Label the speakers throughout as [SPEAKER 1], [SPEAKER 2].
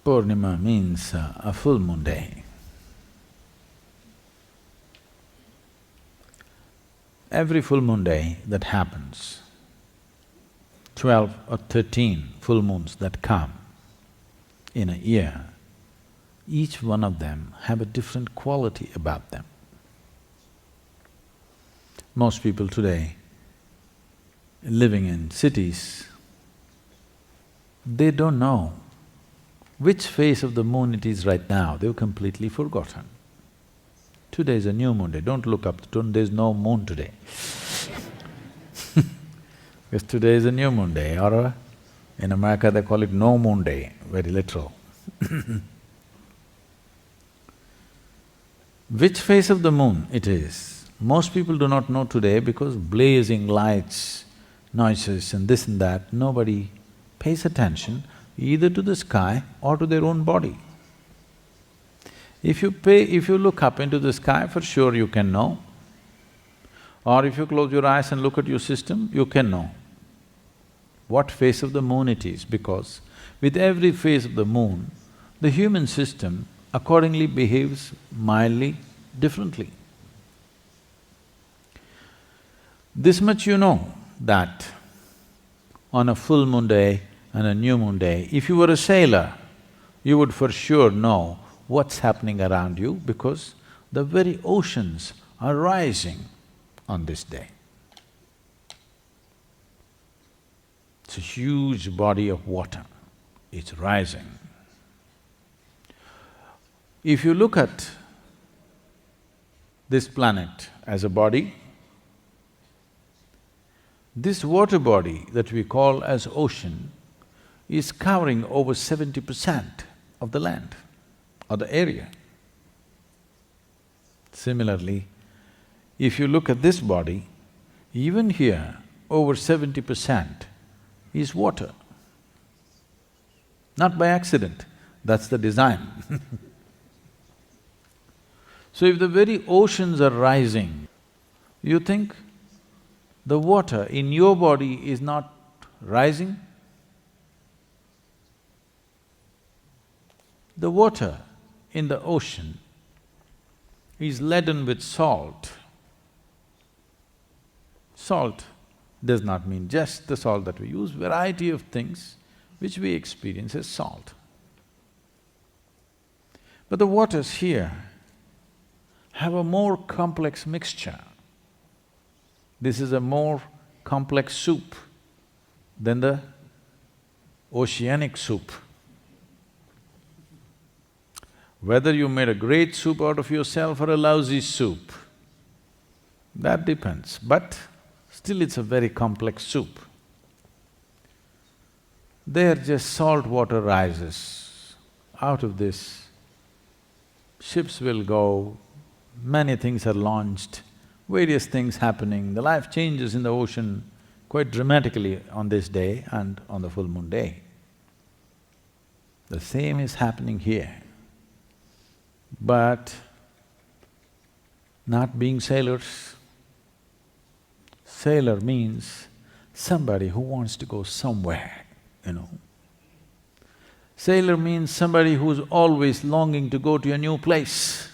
[SPEAKER 1] Purnima means a full moon day. Every full moon day that happens, 12 or 13 full moons that come in a year, each one of them have a different quality about them. Most people today living in cities, they don't know which phase of the moon it is right now, they've completely forgotten. Today is a new moon day, don't look up, there's no moon today. Because today is a new moon day, or in America they call it no moon day, very literal. Which phase of the moon it is, most people do not know today because blazing lights, noises and this and that, nobody pays attention either to the sky or to their own body. If you look up into the sky, for sure you can know. Or if you close your eyes and look at your system, you can know what phase of the moon it is, because with every phase of the moon, the human system accordingly behaves mildly differently. This much you know, that on a full moon day and a new moon day, if you were a sailor, you would for sure know what's happening around you because the very oceans are rising on this day. It's a huge body of water, it's rising. If you look at this planet as a body, this water body that we call as ocean is covering over 70% of the land or the area. Similarly, if you look at this body, even here, over 70% is water. Not by accident, that's the design. So if the very oceans are rising, you think the water in your body is not rising? The water in the ocean is laden with salt. Salt does not mean just the salt that we use, variety of things which we experience as salt. But the waters here have a more complex mixture. This is a more complex soup than the oceanic soup. Whether you made a great soup out of yourself or a lousy soup, that depends, but still it's a very complex soup. There just salt water rises. Out of this, ships will go, many things are launched, various things happening, the life changes in the ocean quite dramatically on this day and on the full moon day. The same is happening here. But not being sailors, sailor means somebody who wants to go somewhere, you know. Sailor means somebody who's always longing to go to a new place.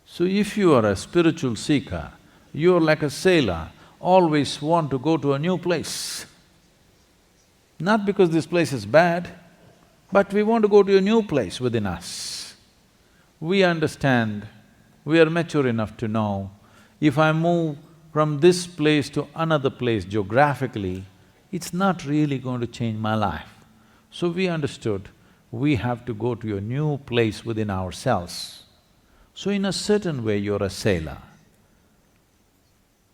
[SPEAKER 1] So if you are a spiritual seeker, you're like a sailor, always want to go to a new place. Not because this place is bad, but we want to go to a new place within us. We understand, we are mature enough to know, if I move from this place to another place geographically, it's not really going to change my life. So we understood, we have to go to a new place within ourselves. So in a certain way, you're a sailor.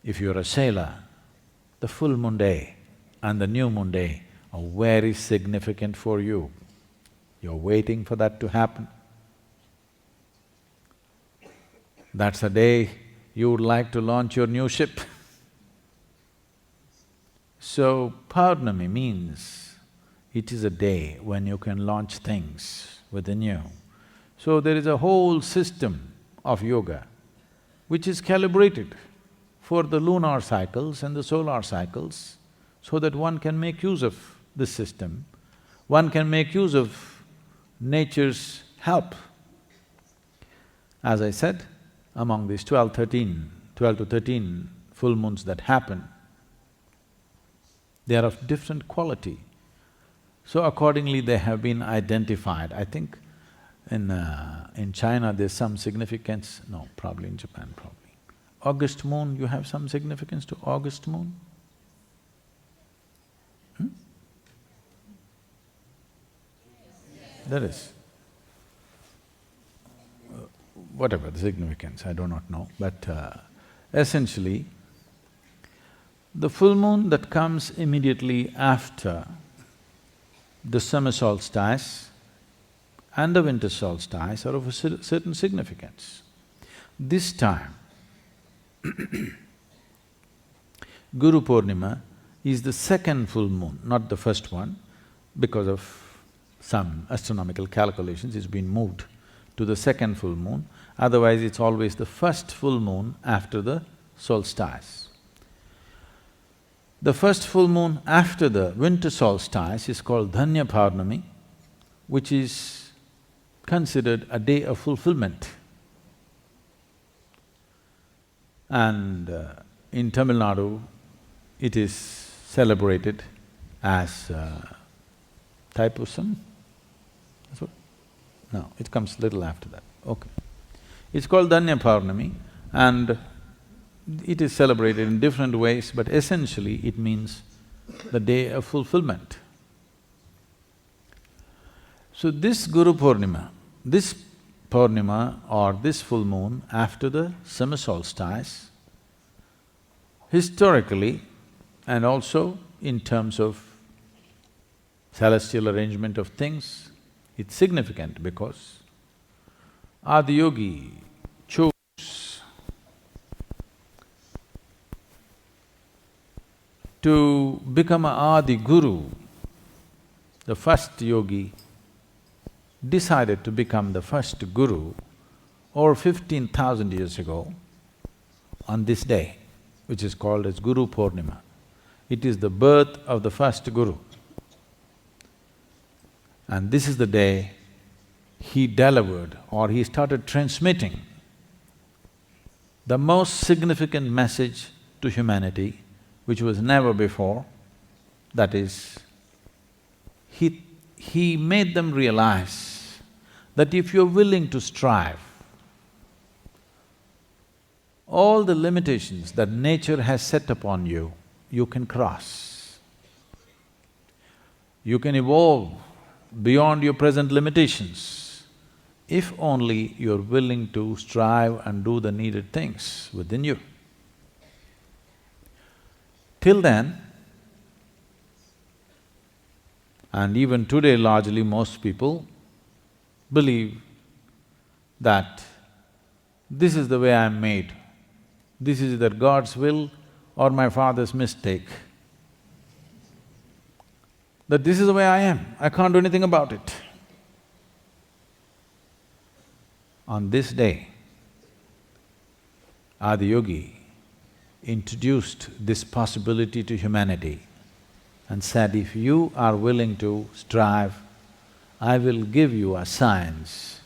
[SPEAKER 1] If you're a sailor, the full moon day and the new moon day are very significant for you. You're waiting for that to happen. That's the day you would like to launch your new ship. So, Purnami means it is a day when you can launch things within you. So there is a whole system of yoga which is calibrated for the lunar cycles and the solar cycles so that one can make use of this system. one can make use of nature's help. As I said, among these 12 to 13 full moons that happen, they are of different quality. So accordingly they have been identified. I think in China there's some significance, no, probably in Japan probably. August moon, you have some significance to August moon? There is. Whatever the significance, I do not know, but essentially, the full moon that comes immediately after the summer solstice and the winter solstice are of a certain significance. This time, Guru Purnima is the second full moon, not the first one, because of some astronomical calculations, it's been moved to the second full moon. Otherwise, it's always the first full moon after the solstice. The first full moon after the winter solstice is called Dhanya Purnami, which is considered a day of fulfillment. And in Tamil Nadu, it is celebrated as Thaipusam. That's what? No, it comes little after that, okay. It's called Dhanya Purnami and it is celebrated in different ways, but essentially it means the day of fulfillment. So this Guru Purnima, this Purnima or this full moon after the summer solstice, historically and also in terms of celestial arrangement of things, it's significant because Adiyogi chose to become a Adi Guru. The first yogi decided to become the first Guru over 15,000 years ago on this day, which is called as Guru Purnima. It is the birth of the first Guru. And this is the day he delivered or he started transmitting the most significant message to humanity, which was never before. That is, he made them realize that if you're willing to strive, all the limitations that nature has set upon you, you can cross. You can evolve beyond your present limitations, if only you're willing to strive and do the needed things within you. Till then, and even today largely most people believe that this is the way I'm made, this is either God's will or my father's mistake, that this is the way I am, I can't do anything about it. On this day, Adiyogi introduced this possibility to humanity and said, if you are willing to strive, I will give you a science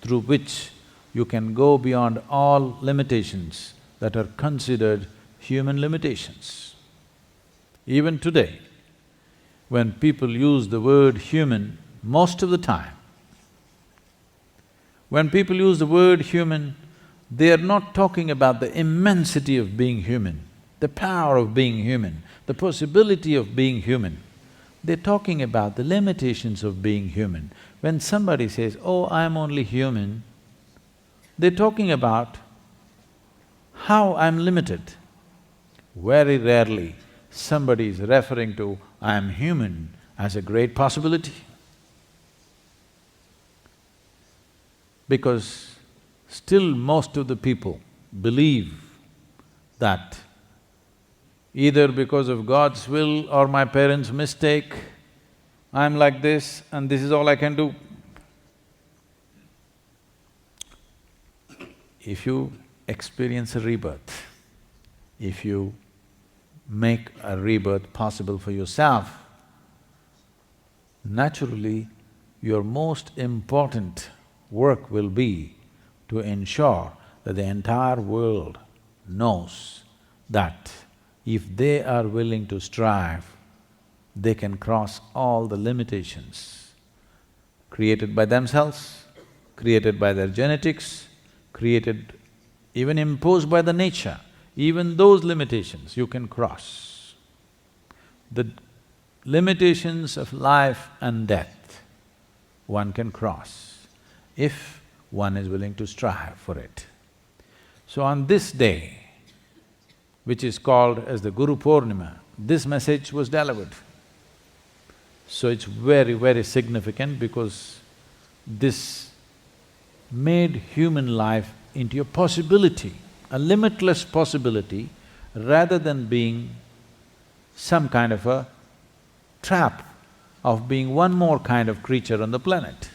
[SPEAKER 1] through which you can go beyond all limitations that are considered human limitations. Even today, when people use the word human, most of the time, when people use the word human, they are not talking about the immensity of being human, the power of being human, the possibility of being human. They're talking about the limitations of being human. When somebody says, oh, I'm only human, they're talking about how I'm limited. Very rarely somebody is referring to I'm human as a great possibility. Because still most of the people believe that either because of God's will or my parents' mistake, I'm like this and this is all I can do. If you experience a rebirth, if you make a rebirth possible for yourself, naturally your most important work will be to ensure that the entire world knows that if they are willing to strive, they can cross all the limitations created by themselves, created by their genetics, created, even imposed by the nature. Even those limitations you can cross. The limitations of life and death one can cross if one is willing to strive for it. So on this day, which is called as the Guru Purnima, this message was delivered. So it's very, very significant because this made human life into a possibility, a limitless possibility, rather than being some kind of a trap of being one more kind of creature on the planet.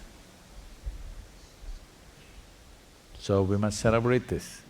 [SPEAKER 1] So we must celebrate this.